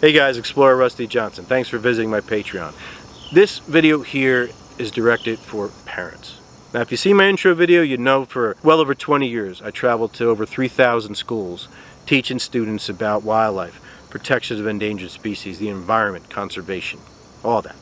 Hey guys, Explorer Rusty Johnson. Thanks for visiting my Patreon. This video here is directed for parents. Now if you see my intro video, you know for well over 20 years I traveled to over 3,000 schools teaching students about wildlife, protection of endangered species, the environment, conservation, all that.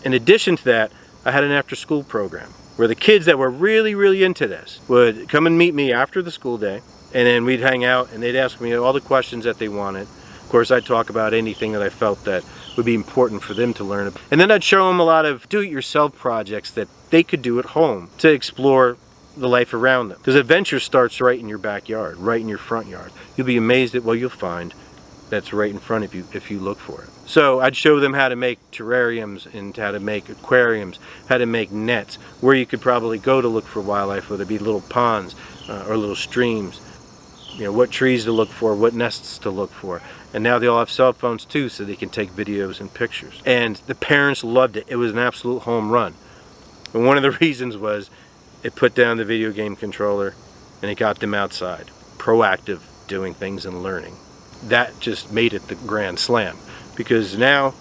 In addition to that, I had an after-school program where the kids that were really into this would come and meet me after the school day, and then we'd hang out and they'd ask me all the questions that they wanted. Of course, I'd talk about anything that I felt that would be important for them to learn. And then I'd show them a lot of do-it-yourself projects that they could do at home to explore the life around them. Because adventure starts right in your backyard, right in your front yard. You'll be amazed at what you'll find that's right in front of you if you look for it. So I'd show them how to make terrariums and how to make aquariums, how to make nets, where you could probably go to look for wildlife, whether it be little ponds or little streams. You know, what trees to look for, what nests to look for. And now they all have cell phones too, so they can take videos and pictures. And the parents loved it. It was an absolute home run. And one of the reasons was it put down the video game controller and it got them outside, proactive, doing things and learning. That just made it the grand slam, because now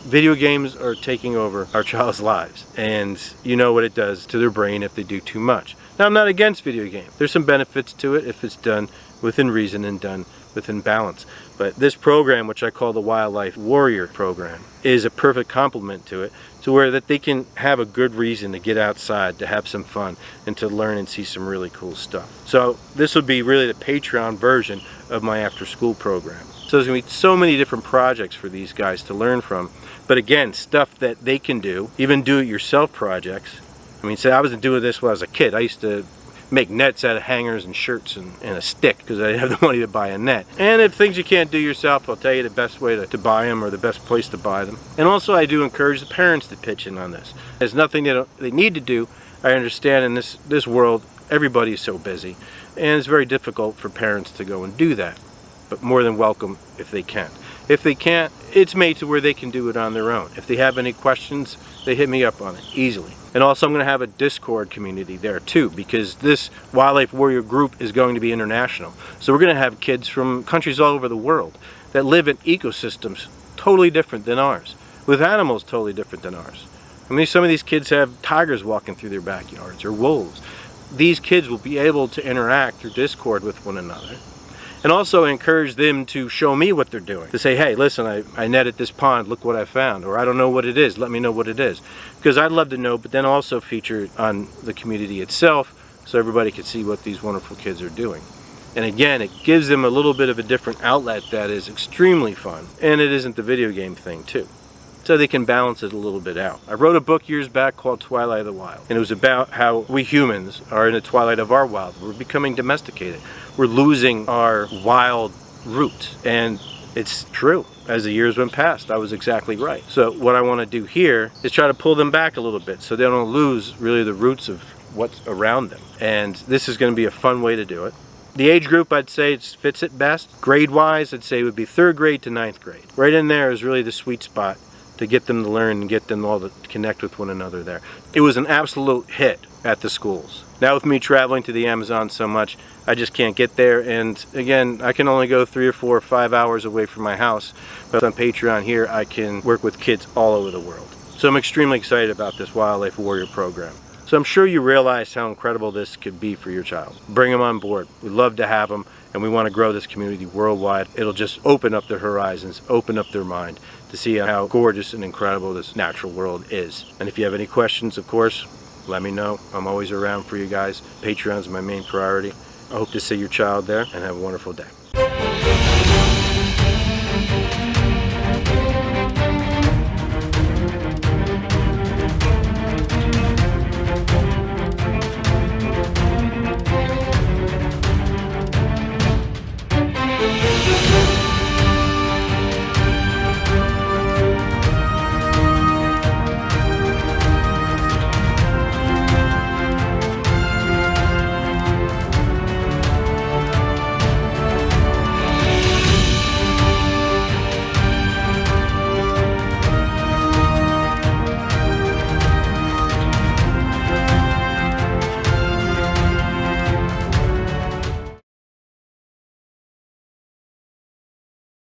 video games are taking over our child's lives, and you know what it does to their brain if they do too much. Now, I'm not against video games. There's some benefits to it if it's done within reason and done within balance. But this program, which I call the Wildlife Warrior program, is a perfect complement to it, to where that they can have a good reason to get outside, to have some fun, and to learn and see some really cool stuff. So this would be really the Patreon version of my after-school program. So there's going to be so many different projects for these guys to learn from. But again, stuff that they can do, even do-it-yourself projects. I mean, say I wasn't doing this when I was a kid. I used to make nets out of hangers and shirts and a stick because I didn't have the money to buy a net. And if things you can't do yourself, I'll tell you the best way to buy them or the best place to buy them. And also I do encourage the parents to pitch in on this. There's nothing they need to do. I understand in this world, everybody is so busy. And it's very difficult for parents to go and do that. But more than welcome if they can. If they can't, it's made to where they can do it on their own. If they have any questions, they hit me up on it easily. And also I'm going to have a Discord community there too, because this Wildlife Warrior group is going to be international. So we're going to have kids from countries all over the world that live in ecosystems totally different than ours, with animals totally different than ours. I mean, some of these kids have tigers walking through their backyards or wolves. These kids will be able to interact through Discord with one another. And also encourage them to show me what they're doing. To say, hey, listen, I netted this pond, look what I found. Or I don't know what it is, let me know what it is. Because I'd love to know, but then also feature on the community itself so everybody can see what these wonderful kids are doing. And again, it gives them a little bit of a different outlet that is extremely fun. And it isn't the video game thing too. So they can balance it a little bit out. I wrote a book years back called Twilight of the Wild. And it was about how we humans are in the twilight of our wild. We're becoming domesticated. We're losing our wild roots. And it's true. As the years went past, I was exactly right. So what I want to do here is try to pull them back a little bit so they don't lose really the roots of what's around them. And this is going to be a fun way to do it. The age group, I'd say, fits it best. Grade-wise, I'd say it would be 3rd grade to 9th grade. Right in there is really the sweet spot to get them to learn and get them all to connect with one another there. It was an absolute hit at the schools. Now with me traveling to the Amazon so much, I just can't get there, and again, I can only go 3 or 4 or 5 hours away from my house. But on Patreon here, I can work with kids all over the world. So I'm extremely excited about this Wildlife Warrior program. So I'm sure you realize how incredible this could be for your child. Bring them on board. We love to have them, and we want to grow this community worldwide. It'll just open up their horizons, open up their mind to see how gorgeous and incredible this natural world is. And if you have any questions, of course, let me know. I'm always around for you guys. Patreon's my main priority. I hope to see your child there, and have a wonderful day.